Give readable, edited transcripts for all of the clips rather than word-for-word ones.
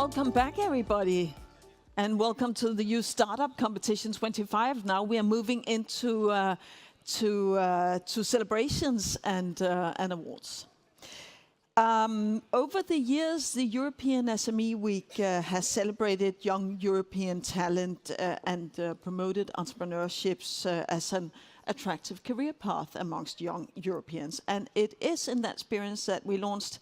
Welcome back, everybody, and welcome to the Youth Startup Competition 25. Now we are moving into to celebrations and awards. Over the years, the European SME Week has celebrated young European talent and promoted entrepreneurships as an attractive career path amongst young Europeans. And it is in that spirit that we launched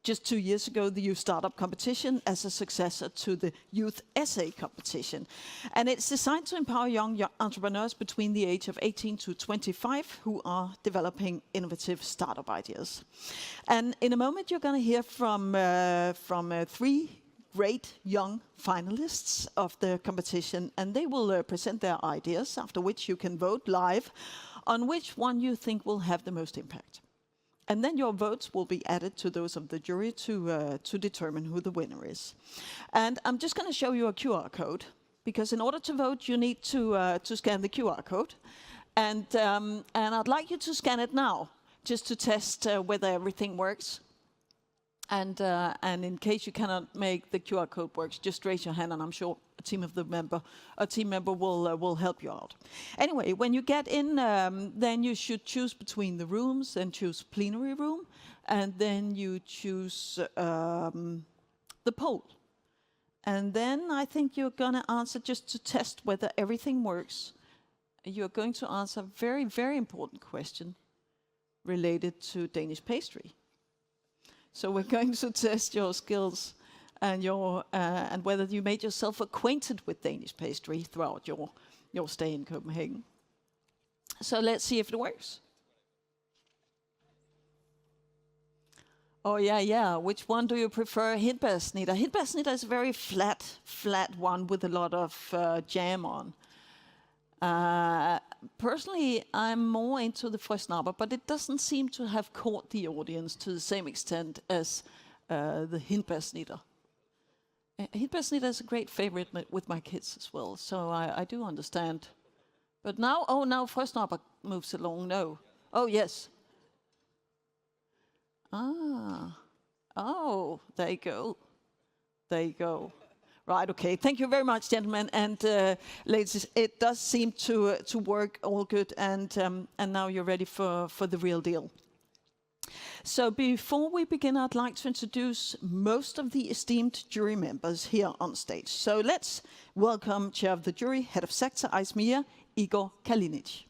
just 2 years ago, the Youth Startup Competition as a successor to the Youth Essay Competition. And it's designed to empower young entrepreneurs between the age of 18 to 25 who are developing innovative startup ideas. And in a moment, you're going to hear from 3 great young finalists of the competition, and they will present their ideas, after which you can vote live on which one you think will have the most impact. And then your votes will be added to those of the jury to determine who the winner is. And I'm just going to show you a QR code, because in order to vote, you need to scan the QR code. And I'd like you to scan it now, just to test whether everything works. And in case you cannot make the QR code works, just raise your hand, and I'm sure a team member will help you out. Anyway, when you get in, then you should choose between the rooms, then choose plenary room, and then you choose the poll. And then I think you're going to answer, just to test whether everything works, you're going to answer a very, very important question related to Danish pastry. So we're going to test your skills and and whether you made yourself acquainted with Danish pastry throughout your stay in Copenhagen. So let's see if it works. Oh yeah. Which one do you prefer? Hindbærsnitter. Hindbærsnitter is a very flat one with a lot of jam on. Personally, I'm more into the frøsnapper, but it doesn't seem to have caught the audience to the same extent as the hindbærsnitter. Hindbærsnitter is a great favorite with my kids as well, so I do understand. But now frøsnapper moves along. No. Oh, yes. Oh, there you go. There you go. Right, okay. Thank you very much, gentlemen and ladies. It does seem to work all good, and now you're ready for the real deal. So before we begin, I'd like to introduce most of the esteemed jury members here on stage. So let's welcome Chair of the Jury, Head of Sector, SME, Igor Kalinic.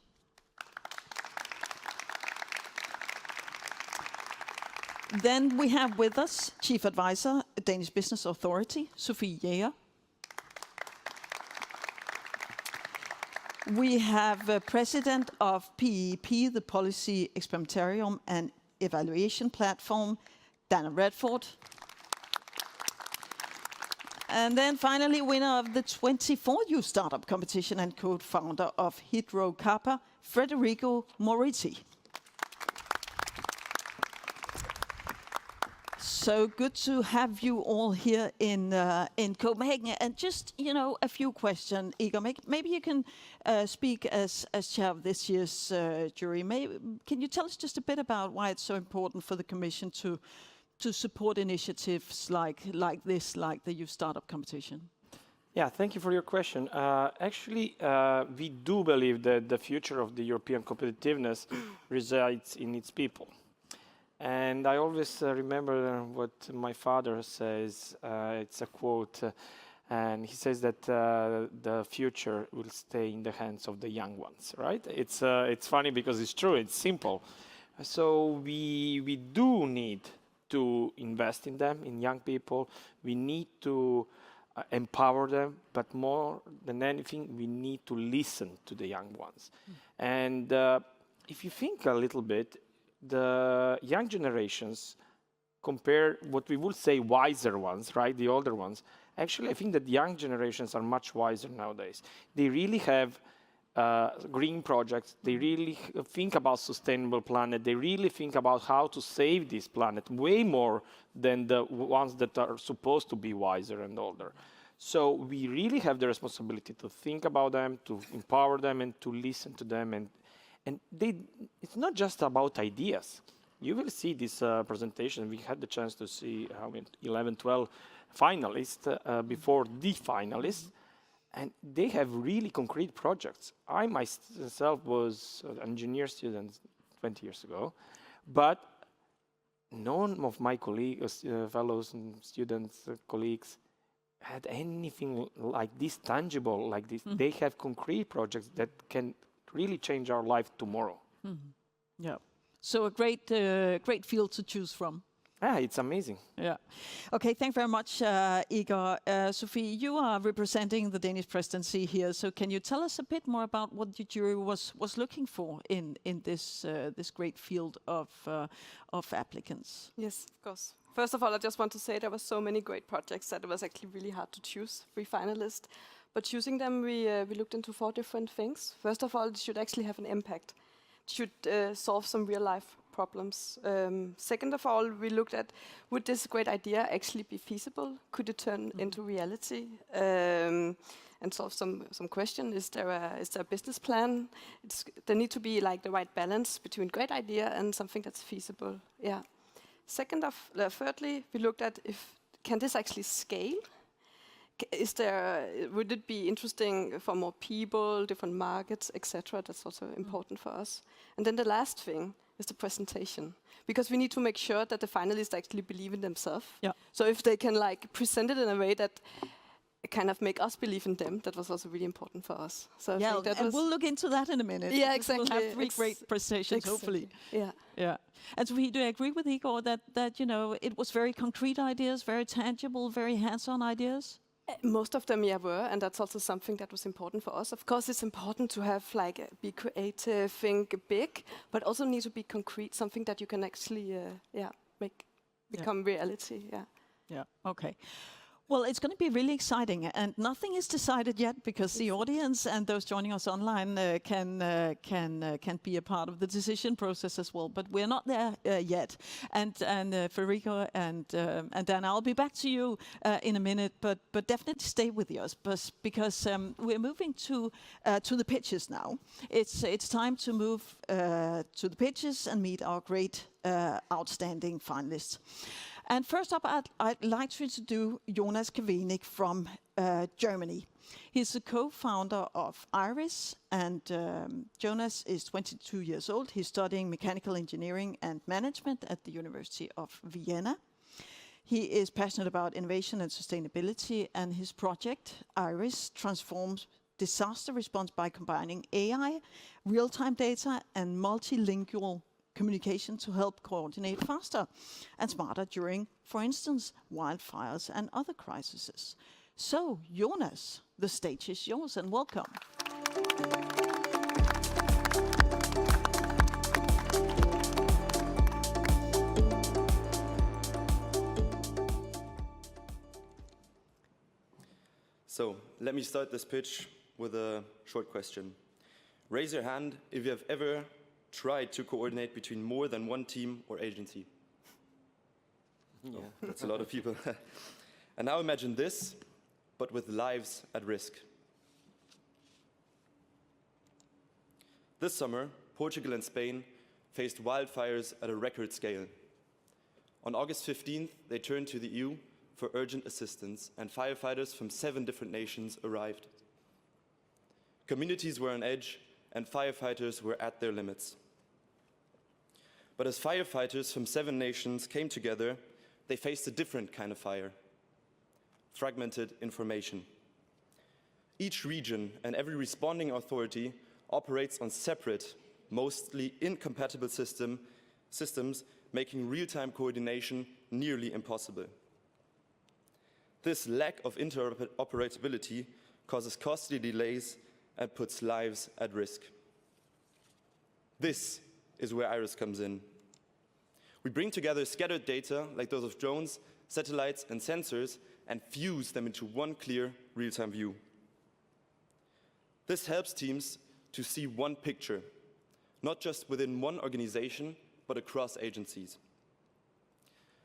Then we have with us Chief Advisor, Danish Business Authority, Sofie Jæger. We have President of PEP, the Policy Experimentarium and Evaluation Platform, Dana Redford. And then finally, winner of the 24th Youth Startup Competition and co-founder of Hydro Kappa, Federico Moriti. So good to have you all here in Copenhagen. And just, a few questions, Igor. Maybe you can speak as chair of this year's jury. Can you tell us just a bit about why it's so important for the Commission to support initiatives like this, like the Youth Startup Competition? Yeah, thank you for your question. Actually, we do believe that the future of the European competitiveness resides in its people. And I always remember what my father says. It's a quote, and he says that the future will stay in the hands of the young ones, right? It's funny because it's true, it's simple. So we do need to invest in them, in young people. We need to empower them, but more than anything, we need to listen to the young ones. And if you think a little bit, the young generations compare what we would say wiser ones, right? The older ones. Actually, I think that young generations are much wiser nowadays. They really have green projects. They really think about sustainable planet. They really think about how to save this planet way more than the ones that are supposed to be wiser and older. So we really have the responsibility to think about them, to empower them, and to listen to them. And it's not just about ideas. you will see this presentation. We had the chance to see how 11, 12 finalists before the finalists, and they have really concrete projects. I myself was an engineer student 20 years ago, but none of my colleagues, fellows and students, colleagues, had anything like this tangible, like this. They have concrete projects that can really change our life tomorrow. Yeah. So a great field to choose from. It's amazing. Yeah. Okay, thank you very much, Igor. Sophie, you are representing the Danish Presidency here, so can you tell us a bit more about what the jury was looking for in this great field of applicants? Yes, of course. First of all, I just want to say there were so many great projects that it was actually really hard to choose 3 finalists. But choosing them, we looked into 4 different things. First of all, it should actually have an impact. It should solve some real-life problems. Second of all, we looked at, would this great idea actually be feasible? Could it turn into reality? And solve some question. Is there a business plan? There need to be like the right balance between great idea and something that's feasible. Yeah. Thirdly, we looked at can this actually scale? Would it be interesting for more people, different markets, etc.? That's also important for us. And then the last thing is the presentation, because we need to make sure that the finalists actually believe in themselves. Yeah. So if they can like present it in a way that kind of make us believe in them, that was also really important for us. So I think that we'll look into that in a minute. Yeah, exactly. We'll have 3 great presentations, hopefully. Yeah. Yeah. And so do you agree with Igor that it was very concrete ideas, very tangible, very hands-on ideas? Most of them, were, and that's also something that was important for us. Of course, it's important to have be creative, think big, but also need to be concrete, something that you can actually, make become reality. Yeah. Yeah. Okay. Well, it's going to be really exciting, and nothing is decided yet because the audience and those joining us online can be a part of the decision process as well. But we're not there yet. And Federico and Dan, I'll be back to you in a minute. But definitely stay with us, because we're moving to the pitches now. It's time to move to the pitches and meet our great outstanding finalists. And first up, I'd like to introduce Jonas Kavenik from Germany. He's the co-founder of IRIS, and Jonas is 22 years old. He's studying mechanical engineering and management at the University of Vienna. He is passionate about innovation and sustainability, and his project, IRIS, transforms disaster response by combining AI, real-time data, and multilingual communication to help coordinate faster and smarter during, for instance, wildfires and other crises. So, Jonas, the stage is yours, and welcome. So, let me start this pitch with a short question. Raise your hand if you have ever tried to coordinate between more than one team or agency. Yeah, that's a lot of people. And now imagine this, but with lives at risk. This summer, Portugal and Spain faced wildfires at a record scale. On August 15th, they turned to the EU for urgent assistance, and firefighters from 7 different nations arrived. Communities were on edge, and firefighters were at their limits. But as firefighters from 7 nations came together, they faced a different kind of fire: fragmented information. Each region and every responding authority operates on separate, mostly incompatible systems, making real-time coordination nearly impossible. This lack of interoperability causes costly delays and puts lives at risk. This is where IRIS comes in. We bring together scattered data, like those of drones, satellites, and sensors, and fuse them into one clear, real-time view. This helps teams to see one picture, not just within one organization, but across agencies.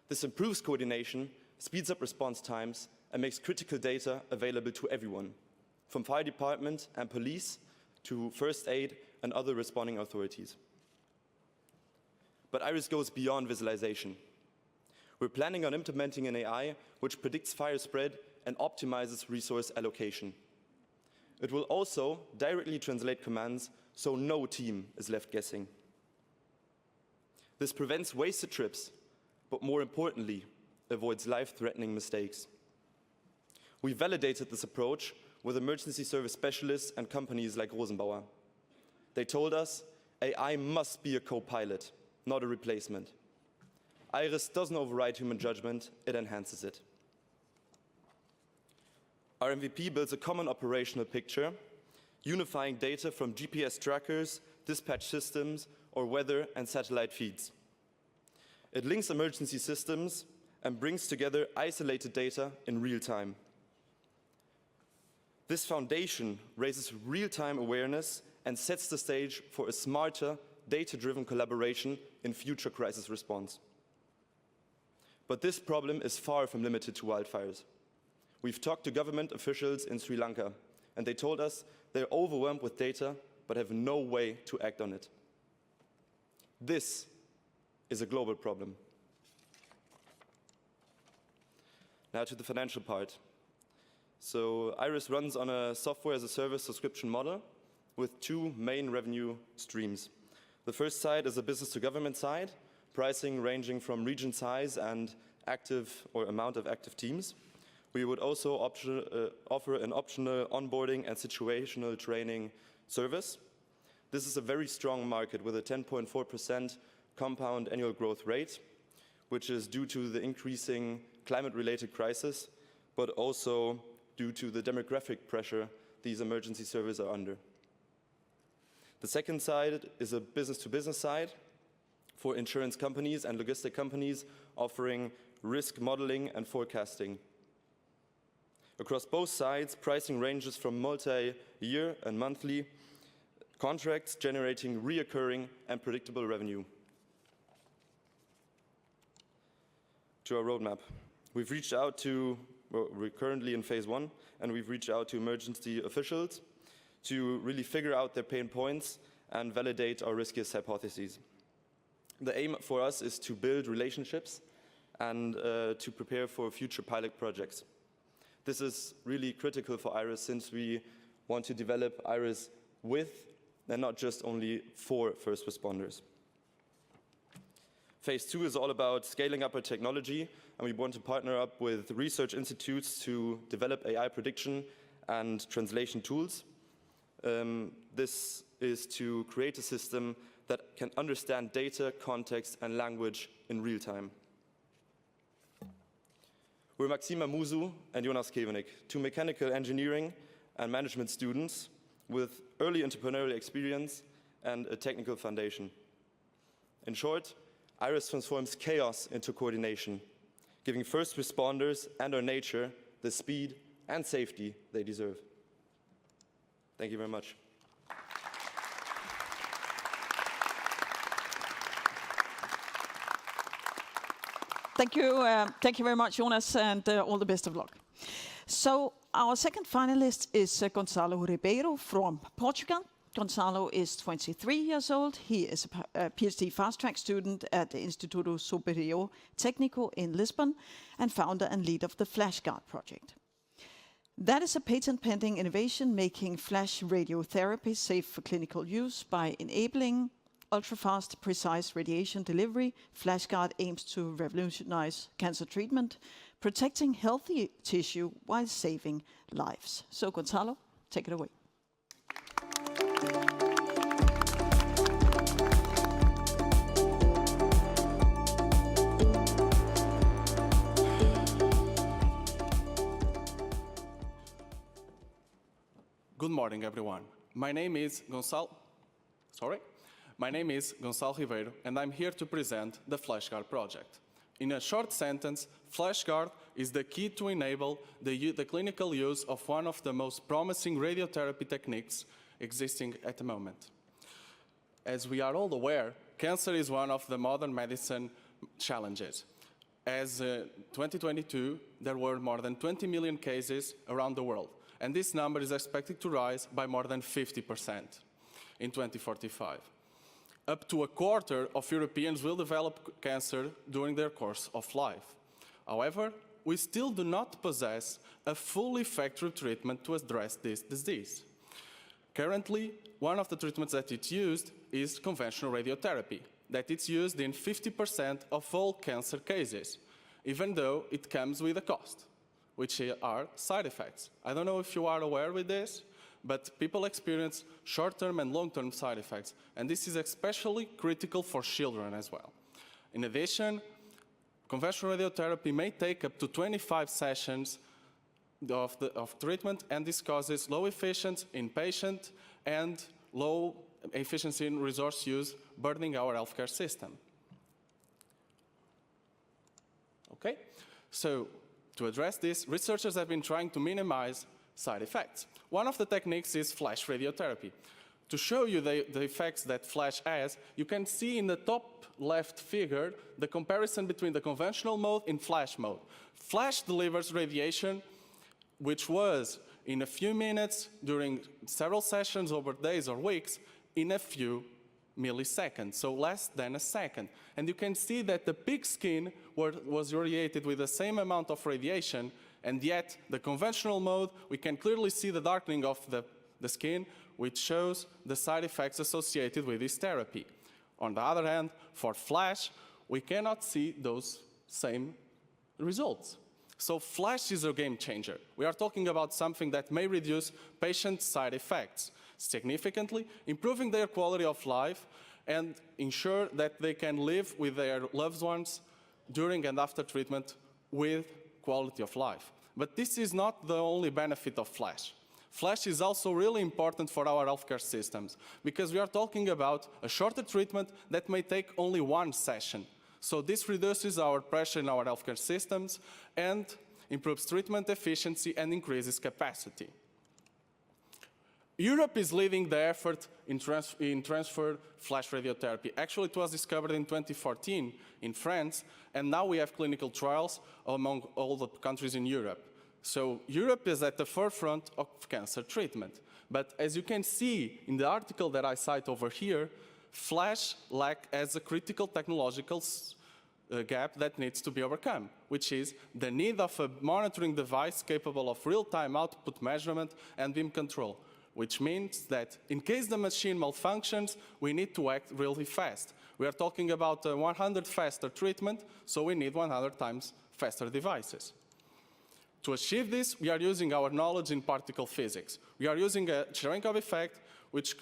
This improves coordination, speeds up response times, and makes critical data available to everyone, from fire department and police to first aid and other responding authorities. But IRIS goes beyond visualization. We're planning on implementing an AI which predicts fire spread and optimizes resource allocation. It will also directly translate commands so no team is left guessing. This prevents wasted trips, but more importantly, avoids life-threatening mistakes. We validated this approach with emergency service specialists and companies like Rosenbauer. They told us AI must be a co-pilot, not a replacement. IRIS doesn't override human judgment, it enhances it. Our MVP builds a common operational picture, unifying data from GPS trackers, dispatch systems, or weather and satellite feeds. It links emergency systems and brings together isolated data in real time. This foundation raises real-time awareness and sets the stage for a smarter, data-driven collaboration in future crisis response. But this problem is far from limited to wildfires. We've talked to government officials in Sri Lanka, and they told us they're overwhelmed with data but have no way to act on it. This is a global problem. Now to the financial part. So IRIS runs on a software as a service subscription model with two main revenue streams. The first side is a business to government side, pricing ranging from region size and active or amount of active teams. We would also offer an optional onboarding and situational training service. This is a very strong market with a 10.4% compound annual growth rate, which is due to the increasing climate-related crisis, but also due to the demographic pressure these emergency services are under. The second side is a business-to-business side for insurance companies and logistic companies offering risk modeling and forecasting. Across both sides, pricing ranges from multi-year and monthly contracts generating reoccurring and predictable revenue. To our roadmap. We've reached out to, well, we're currently in phase 1, and we've reached out to emergency officials to really figure out their pain points and validate our riskiest hypotheses. The aim for us is to build relationships and to prepare for future pilot projects. This is really critical for IRIS since we want to develop IRIS with and not just only for first responders. Phase 2 is all about scaling up our technology, and we want to partner up with research institutes to develop AI prediction and translation tools. This is to create a system that can understand data, context, and language in real time. We're Maxima Musu and Jonas Kevenik, two mechanical engineering and management students with early entrepreneurial experience and a technical foundation. In short, IRIS transforms chaos into coordination, giving first responders and our nature the speed and safety they deserve. Thank you very much. Thank you very much, Jonas, and all the best of luck. So our second finalist is Gonçalo Ribeiro from Portugal. Gonçalo is 23 years old. He is a PhD fast-track student at the Instituto Superior Técnico in Lisbon and founder and lead of the FlashGuard project. That is a patent-pending innovation making flash radiotherapy safe for clinical use by enabling ultra-fast, precise radiation delivery. FlashGuard aims to revolutionize cancer treatment, protecting healthy tissue while saving lives. So, Gonçalo, take it away. Good morning, everyone. My name is Gonçalo Ribeiro, and I'm here to present the FlashGuard project. In a short sentence, FlashGuard is the key to enable the clinical use of one of the most promising radiotherapy techniques existing at the moment. As we are all aware, cancer is one of the modern medicine challenges. As 2022, there were more than 20 million cases around the world, and this number is expected to rise by more than 50% in 2045. Up to a quarter of Europeans will develop cancer during their course of life. However, we still do not possess a fully effective treatment to address this disease. Currently, one of the treatments that is used is conventional radiotherapy, that it's used in 50% of all cancer cases, even though it comes with a cost, which are side effects. I don't know if you are aware with this, but people experience short-term and long-term side effects, and this is especially critical for children as well. In addition, conventional radiotherapy may take up to 25 sessions of treatment, and this causes low efficiency in patient and low efficiency in resource use, burdening our healthcare system. Okay, so to address this, researchers have been trying to minimize side effects. One of the techniques is flash radiotherapy. To show you the effects that flash has, you can see in the top left figure the comparison between the conventional mode and flash mode. Flash delivers radiation, which was in a few minutes during several sessions over days or weeks, in a few milliseconds, so less than a second. And you can see that the pig skin was irradiated with the same amount of radiation, and yet the conventional mode, we can clearly see the darkening of the skin, which shows the side effects associated with this therapy. On the other hand, for flash, we cannot see those same results. So flash is a game changer. We are talking about something that may reduce patient side effects significantly, improving their quality of life, and ensure that they can live with their loved ones during and after treatment with quality of life. But this is not the only benefit of flash. Flash is also really important for our healthcare systems, because we are talking about a shorter treatment that may take only one session. So this reduces our pressure in our healthcare systems and improves treatment efficiency and increases capacity. Europe is leading the effort in transfer flash radiotherapy. Actually, it was discovered in 2014 in France, and now we have clinical trials among all the countries in Europe. So Europe is at the forefront of cancer treatment. But as you can see in the article that I cite over here, flash has a critical technological gap that needs to be overcome, which is the need of a monitoring device capable of real-time output measurement and beam control, which means that in case the machine malfunctions, we need to act really fast. We are talking about a 100 faster treatment, so we need 100 times faster devices. To achieve this, we are using our knowledge in particle physics. We are using a Cherenkov effect, which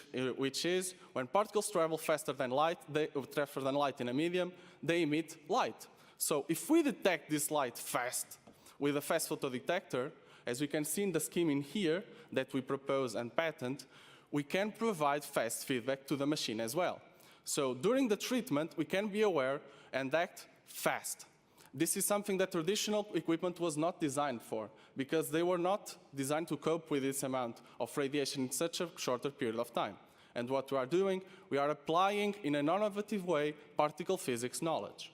is when particles travel faster than light in a medium, they emit light. So if we detect this light fast with a fast photodetector, as we can see in the scheme in here that we propose and patent, we can provide fast feedback to the machine as well. So during the treatment, we can be aware and act fast. This is something that traditional equipment was not designed for, because they were not designed to cope with this amount of radiation in such a shorter period of time. And what we are doing, we are applying in an innovative way particle physics knowledge.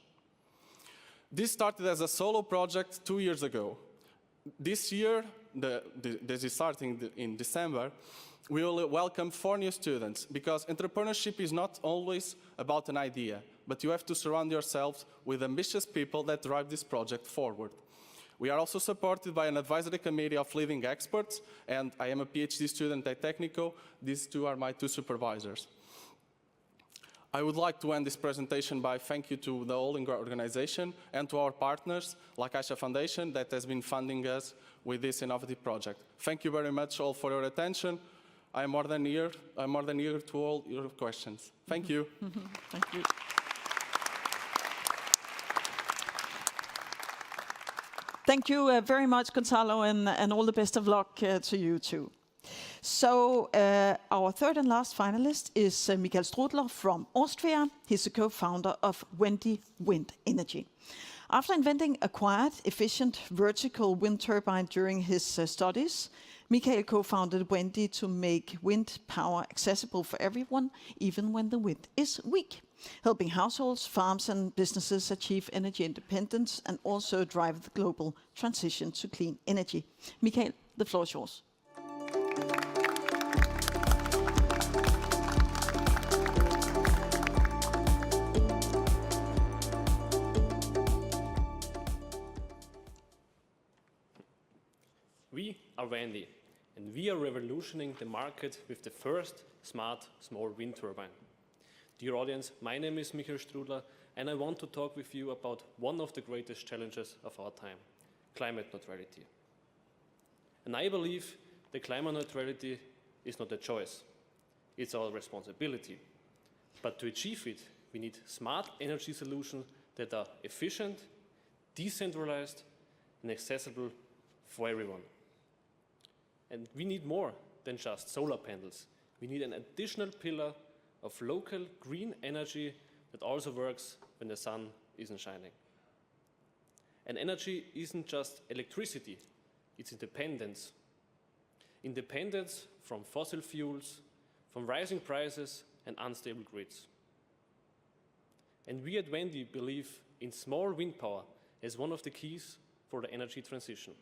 This started as a solo project 2 years ago. This year, this is starting in December, we will welcome 4 new students, because entrepreneurship is not always about an idea, but you have to surround yourselves with ambitious people that drive this project forward. We are also supported by an advisory committee of leading experts, and I am a PhD student at Technico. These two are my 2 supervisors. I would like to end this presentation by thank you to the whole organization and to our partners, like Caixa Foundation, that has been funding us with this innovative project. Thank you very much all for your attention. I'm more than eager to all your questions. Thank you. Thank you. Thank you very much, Gonzalo, and all the best of luck to you too. So our third and last finalist is Michael Strudler from Austria. He's the co-founder of Wendy Wind Energy. After inventing a quiet, efficient vertical wind turbine during his studies, Michael co-founded Wendy to make wind power accessible for everyone, even when the wind is weak, helping households, farms and businesses achieve energy independence and also drive the global transition to clean energy. Michael, the floor is yours. We are Wendy, and we are revolutioning the market with the first smart small wind turbine. Dear audience, my name is Michael Strudler, and I want to talk with you about one of the greatest challenges of our time, climate neutrality. And I believe that climate neutrality is not a choice, it's our responsibility. But to achieve it, we need smart energy solutions that are efficient, decentralized, and accessible for everyone. And we need more than just solar panels. We need an additional pillar of local green energy that also works when the sun isn't shining. And energy isn't just electricity, it's independence. Independence from fossil fuels, from rising prices and unstable grids. And we at Wendy believe in small wind power as one of the keys for the energy transition.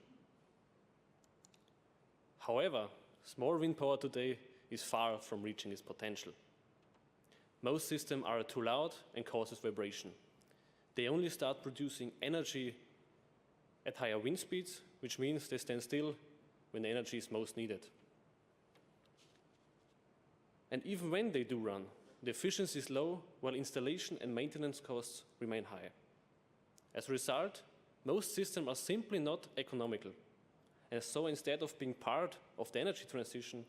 However, small wind power today is far from reaching its potential. Most systems are too loud and causes vibration. They only start producing energy at higher wind speeds, which means they stand still when the energy is most needed. And even when they do run, the efficiency is low, while installation and maintenance costs remain high. As a result, most systems are simply not economical. And so instead of being part of the energy transition,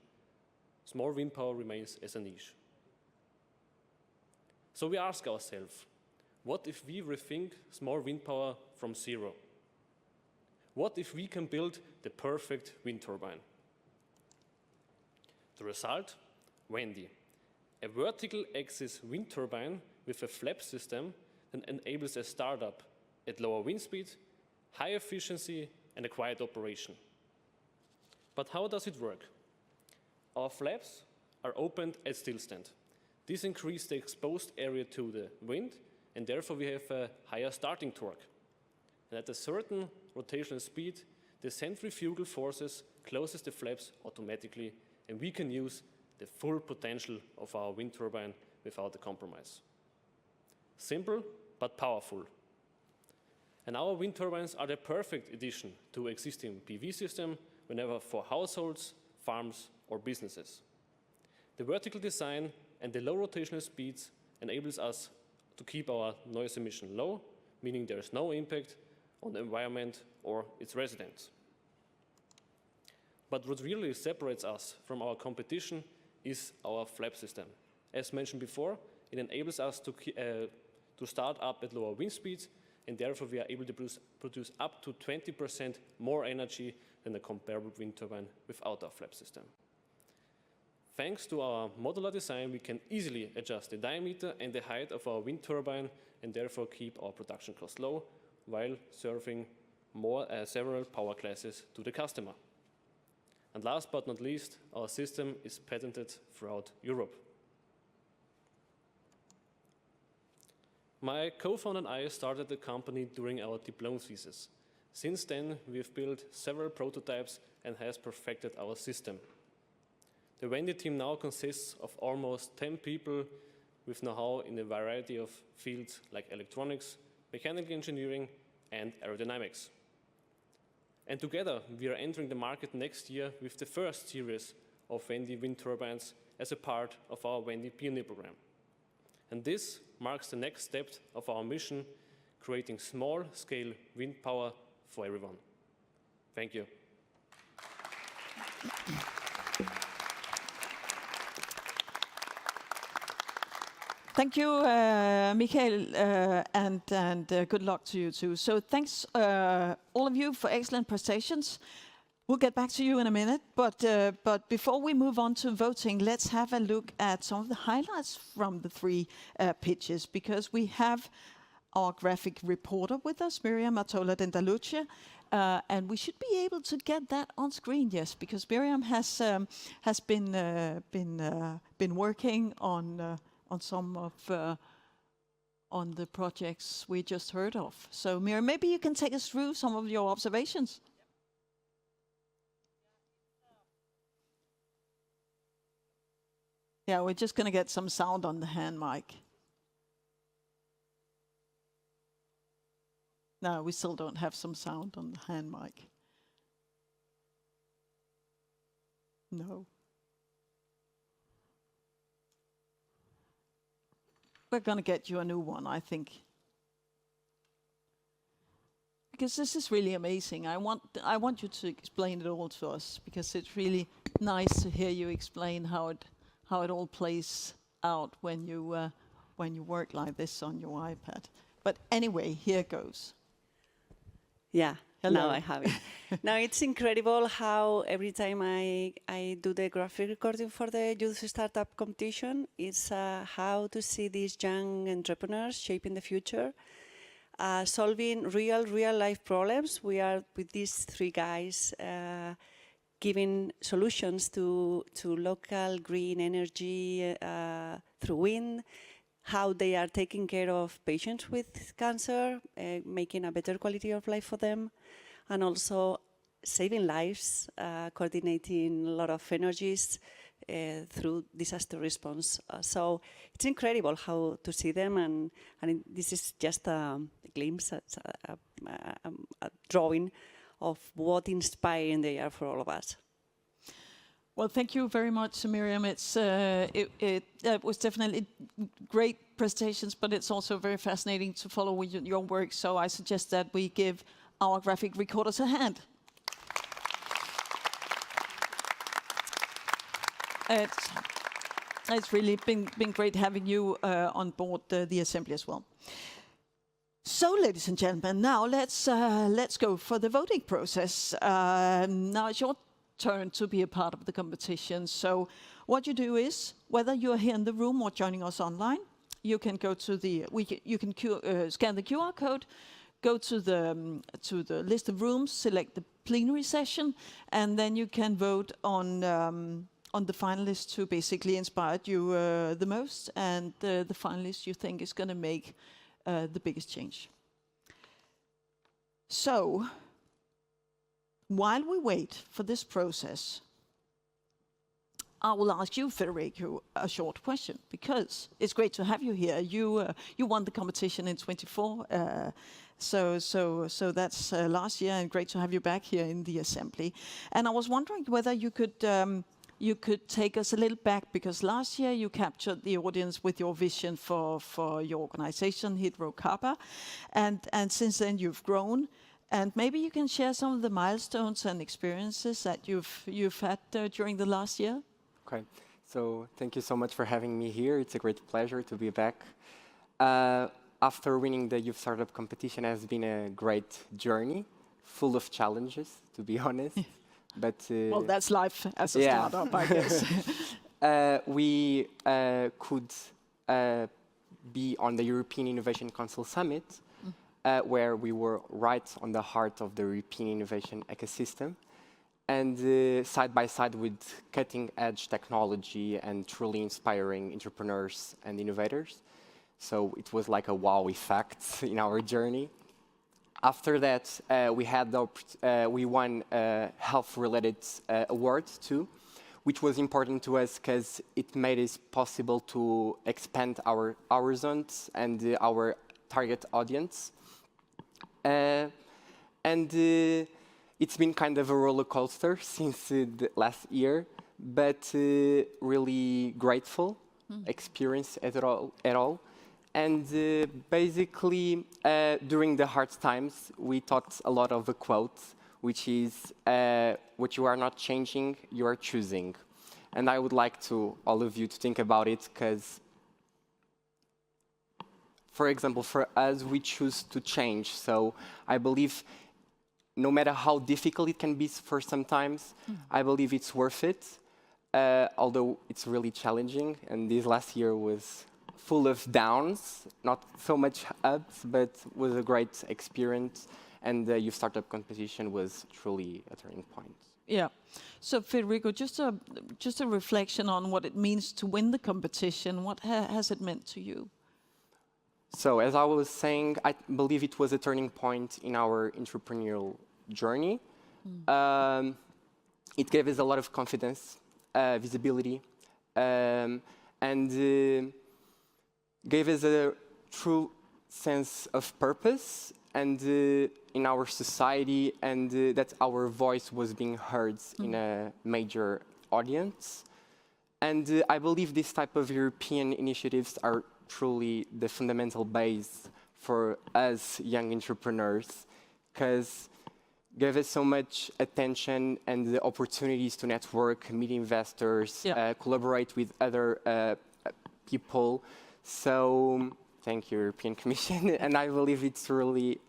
small wind power remains as a niche. So we ask ourselves, what if we rethink small wind power from zero? What if we can build the perfect wind turbine? The result? Wendy, a vertical axis wind turbine with a flap system that enables a startup at lower wind speed, high efficiency, and a quiet operation. But how does it work? Our flaps are opened at stillstand. This increases the exposed area to the wind, and therefore we have a higher starting torque. And at a certain rotational speed, the centrifugal forces closes the flaps automatically, and we can use the full potential of our wind turbine without a compromise. Simple, but powerful. And our wind turbines are the perfect addition to existing PV system whenever for households, farms, or businesses. The vertical design and the low rotational speeds enables us to keep our noise emission low, meaning there is no impact on the environment or its residents. But what really separates us from our competition is our flap system. As mentioned before, it enables us to start up at lower wind speeds, and therefore we are able to produce up to 20% more energy than a comparable wind turbine without our flap system. Thanks to our modular design, we can easily adjust the diameter and the height of our wind turbine and therefore keep our production costs low while serving several power classes to the customer. And last but not least, our system is patented throughout Europe. My co-founder and I started the company during our diploma thesis. Since then, we have built several prototypes and has perfected our system. The Wendy team now consists of almost 10 people with know-how in a variety of fields like electronics, mechanical engineering, and aerodynamics. And together, we are entering the market next year with the first series of Wendy wind turbines as a part of our Wendy Pioneer program. And this marks the next step of our mission, creating small-scale wind power for everyone. Thank you. Thank you, Michael, and good luck to you too. So thanks all of you for excellent presentations. We'll get back to you in a minute, but before we move on to voting, let's have a look at some of the highlights from the three pitches, because we have our graphic reporter with us, Miriam Atola Dendaluce, and we should be able to get that on screen, yes, because Miriam has been working on some of on the projects we just heard of. So Miriam, maybe you can take us through some of your observations. Yeah, we're just going to get some sound on the hand mic. No, we still don't have some sound on the hand mic. No. We're going to get you a new one, I think. Because this is really amazing. I want you to explain it all to us, because it's really nice to hear you explain how it all plays out when you work like this on your iPad. But anyway, here goes. Yeah, Hello. now I have it. Now it's incredible how every time I do the graphic recording for the Youth Startup Competition, it's how to see these young entrepreneurs shaping the future, solving real life problems. We are with these three guys giving solutions to local green energy through wind, how they are taking care of patients with cancer, making a better quality of life for them, and also saving lives, coordinating a lot of energies through disaster response. So it's incredible how to see them, and this is just a glimpse, a drawing of what inspiring they are for all of us. Well, thank you very much, Miriam. It was definitely great presentations, but it's also very fascinating to follow your work. So I suggest that we give our graphic recorders a hand. It's really been great having you on board the assembly as well. So, ladies and gentlemen, now let's go for the voting process. Now it's your turn to be a part of the competition. So what you do is, whether you're here in the room or joining us online, you can go to scan the QR code, go to the list of rooms, select the plenary session, and then you can vote on the finalists who basically inspired you the most, and the finalist you think is going to make the biggest change. So, while we wait for this process, I will ask you, Federico, a short question, because it's great to have you here. You won the competition in 24, so that's last year, and great to have you back here in the assembly. And I was wondering whether you could take us a little back, because last year you captured the audience with your vision for your organization, Hydro Kappa, and since then you've grown. And maybe you can share some of the milestones and experiences that you've had during the last year. Okay, so thank you so much for having me here. It's a great pleasure to be back. After winning the Youth Startup Competition has been a great journey, full of challenges, to be honest. But well, that's life as a startup, I guess. We could be on the European Innovation Council Summit, where we were right on the heart of the European innovation ecosystem, and side by side with cutting-edge technology and truly inspiring entrepreneurs and innovators. So it was like a wow effect in our journey. After that, we won a health-related award too, which was important to us because it made it possible to expand our horizons and our target audience. It's been kind of a roller coaster since the last year, but really grateful experience at all. And basically, during the hard times, we talked a lot of a quote, which is, what you are not changing, you are choosing. And I would like all of you to think about it, because for example, for us, we choose to change. So I believe no matter how difficult it can be for sometimes, I believe it's worth it, although it's really challenging. And this last year was full of downs, not so much ups, but was a great experience. And the Youth Startup Competition was truly a turning point. Yeah. So Federico, just a reflection on what it means to win the competition. What has it meant to you? So as I was saying, I believe it was a turning point in our entrepreneurial journey. It gave us a lot of confidence, visibility, and gave us a true sense of purpose and in our society, and that our voice was being heard in a major audience. And I believe this type of European initiatives are truly the fundamental base for us young entrepreneurs, because give us so much attention and the opportunities to network, meet investors, collaborate with other people. So thank you, European Commission. And I believe it's really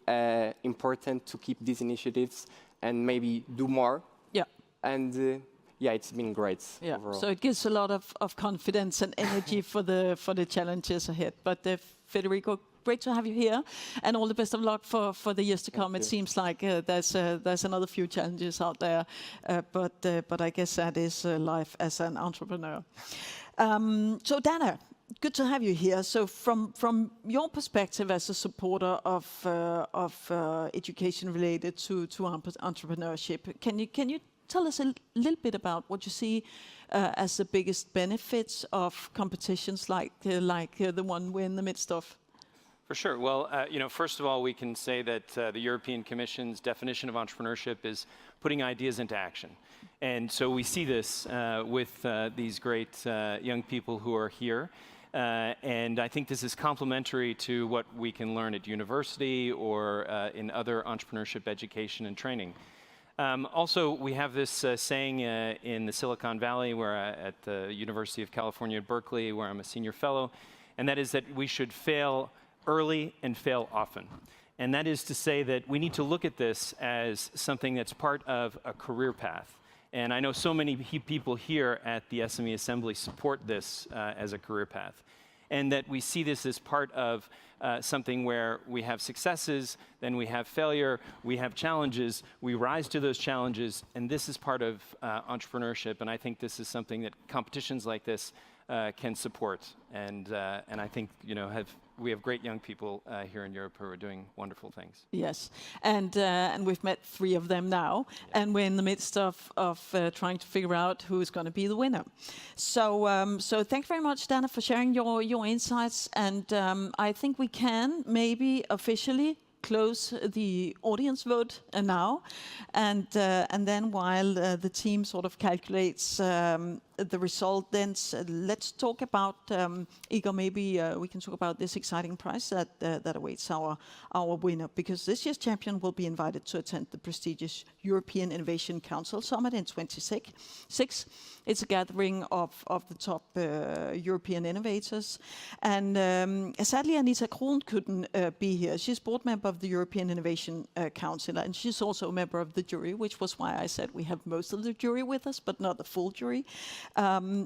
important to keep these initiatives and maybe do more. Yeah. And yeah, it's been great overall. So it gives a lot of confidence and energy for the challenges ahead. But Federico, great to have you here, and all the best of luck for the years to come. It seems like there's another few challenges out there, but I guess that is life as an entrepreneur. So Dana, good to have you here. So from your perspective as a supporter of education related to entrepreneurship, can you tell us a little bit about what you see as the biggest benefits of competitions like the one we're in the midst of? For sure. Well, first of all, we can say that the European Commission's definition of entrepreneurship is putting ideas into action. And so we see this with these great young people who are here. And I think this is complementary to what we can learn at university or in other entrepreneurship education and training. Also, we have this saying in the Silicon Valley, at the University of California at Berkeley, where I'm a senior fellow, and that is that we should fail early and fail often. And that is to say that we need to look at this as something that's part of a career path. And I know so many people here at the SME Assembly support this as a career path. And that we see this as part of something where we have successes, then we have failure, we have challenges, we rise to those challenges, and this is part of entrepreneurship. And I think this is something that competitions like this can support. And I think we have great young people here in Europe who are doing wonderful things. Yes, and we've met 3 of them now, and we're in the midst of trying to figure out who is going to be the winner. So thank you very much, Dana, for sharing your insights. And I think we can maybe officially close the audience vote now, and then while the team sort of calculates the result, then let's talk about, Igor, maybe we can talk about this exciting prize that awaits our winner, because this year's champion will be invited to attend the prestigious European Innovation Council Summit in 2026. It's a gathering of the top European innovators. And sadly, Anita Krohn couldn't be here. She's board member of the European Innovation Council, and she's also a member of the jury, which was why I said we have most of the jury with us, but not the full jury.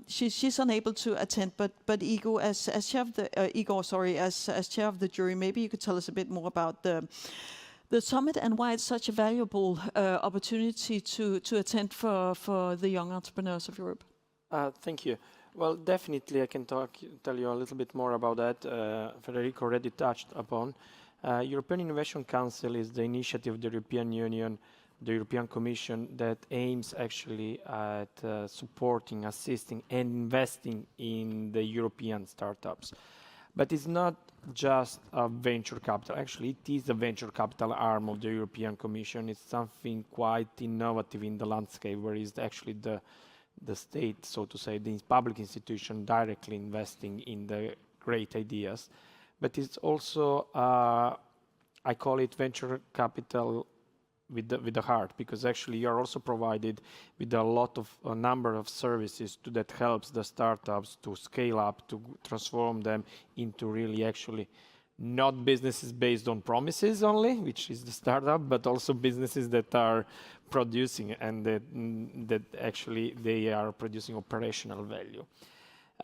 She's unable to attend, but Igor, as chair of as chair of the jury, maybe you could tell us a bit more about the summit and why it's such a valuable opportunity to attend for the young entrepreneurs of Europe. Thank you. Well, definitely I can tell you a little bit more about that. Federico already touched upon. European Innovation Council is the initiative of the European Union, the European Commission, that aims actually at supporting, assisting and investing in the European startups. But it's not just a venture capital. Actually, it is a venture capital arm of the European Commission. It's something quite innovative in the landscape, where it's actually the state, so to say, the public institution directly investing in the great ideas. But it's also, I call it venture capital with the heart, because actually you're also provided with a number of services that helps the startups to scale up, to transform them into really actually not businesses based on promises only, which is the startup, but also businesses that are producing and that actually they are producing operational value.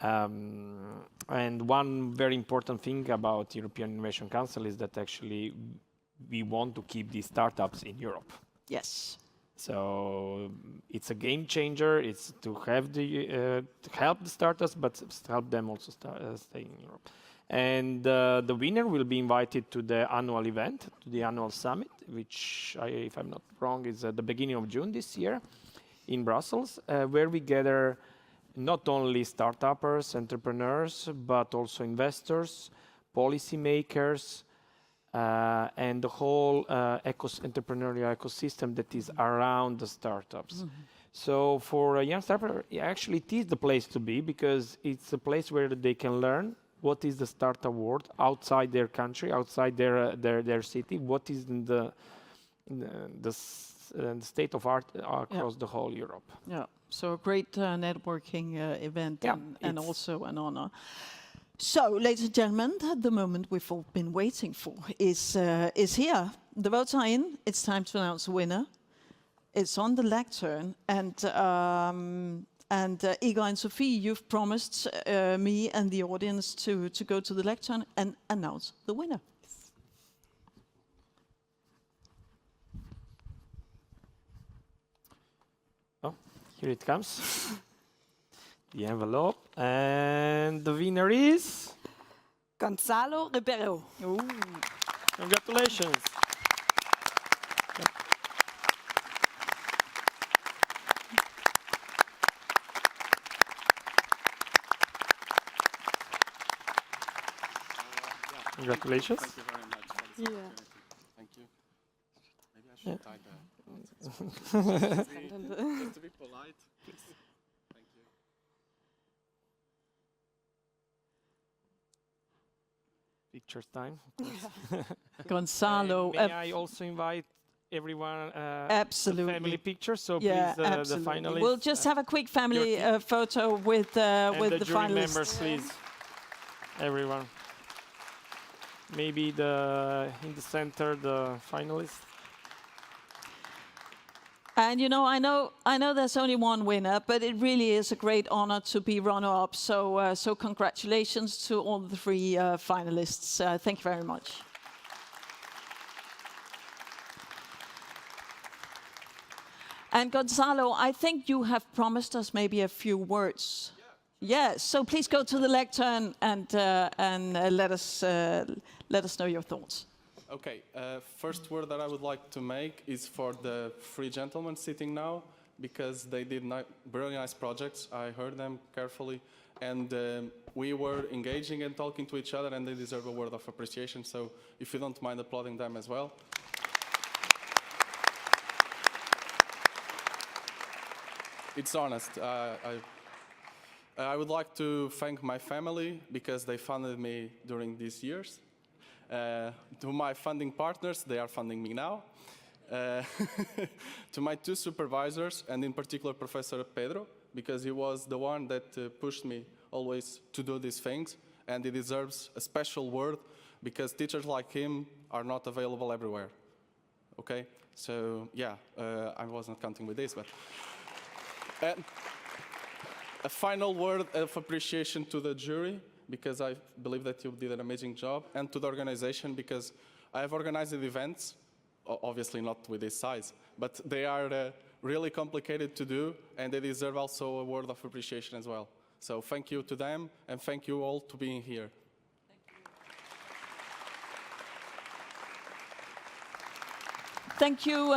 And one very important thing about European Innovation Council is that actually we want to keep these startups in Europe. Yes. So it's a game changer. It's to have to help the startups, but help them also stay in Europe. And the winner will be invited to the annual event, to the annual summit, which, if I'm not wrong, is at the beginning of June this year in Brussels, where we gather not only startuppers, entrepreneurs, but also investors, policymakers, and the whole entrepreneurial ecosystem that is around the startups. So for a young startup, actually it is the place to be, because it's a place where they can learn what is the startup world outside their country, outside their city, what is in the state of art across the whole Europe. Yeah, so a great networking event, Yeah, and also an honor. So, ladies and gentlemen, the moment we've all been waiting for is here. The votes are in. It's time to announce the winner. It's on the lectern, and Igor and Sophie, you've promised me and the audience to go to the lectern and announce the winner. Oh, here it comes. The envelope, and the winner is Gonzalo Ribeiro. congratulations. Congratulations. Thank you very much for this Yeah. opportunity. Thank you. Maybe I should tie the just to be polite. Thank you. Pictures time. Gonzalo, May I also invite everyone absolutely. family picture? So Yeah, please, the absolutely. finalists. We'll just have a quick family photo with and the the jury finalists. members, please. Everyone. Maybe in the center, the finalists. And you know, I know there's only one winner, but it really is a great honor to be runner-up. So, so congratulations to all the three finalists. Thank you very much. And Gonzalo, I think you have promised us maybe a few words. Yeah. So please go to the lectern and let us know your thoughts. Okay, first word that I would like to make is for the three gentlemen sitting now, because they did very nice projects. I heard them carefully, and we were engaging and talking to each other, and they deserve a word of appreciation. So if you don't mind applauding them as well. It's honest. I would like to thank my family, because they funded me during these years. To my funding partners, they are funding me now. To my two supervisors, and in particular Professor Pedro, because he was the one that pushed me always to do these things, and he deserves a special word, because teachers like him are not available everywhere. Okay? So, yeah, I wasn't counting with this, but... a final word of appreciation to the jury, because I believe that you did an amazing job, and to the organization, because I have organized events, obviously not with this size, but they are really complicated to do, and they deserve also a word of appreciation as well. So thank you to them, and thank you all to being here. Thank you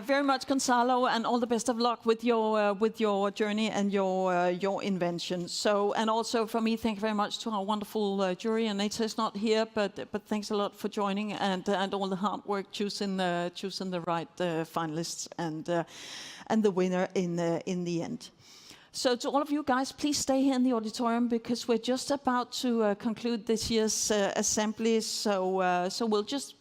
very much, Gonzalo, and all the best of luck with your journey and your invention. So, and also for me, thank you very much to our wonderful jury. And Nate is not here, but thanks a lot for joining and all the hard work choosing the right finalists and the winner in the end. So to all of you guys, please stay here in the auditorium, because we're just about to conclude this year's assembly. So we'll just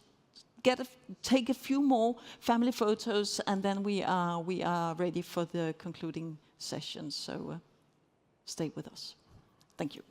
take a few more family photos, and then we are ready for the concluding session. So stay with us. Thank you.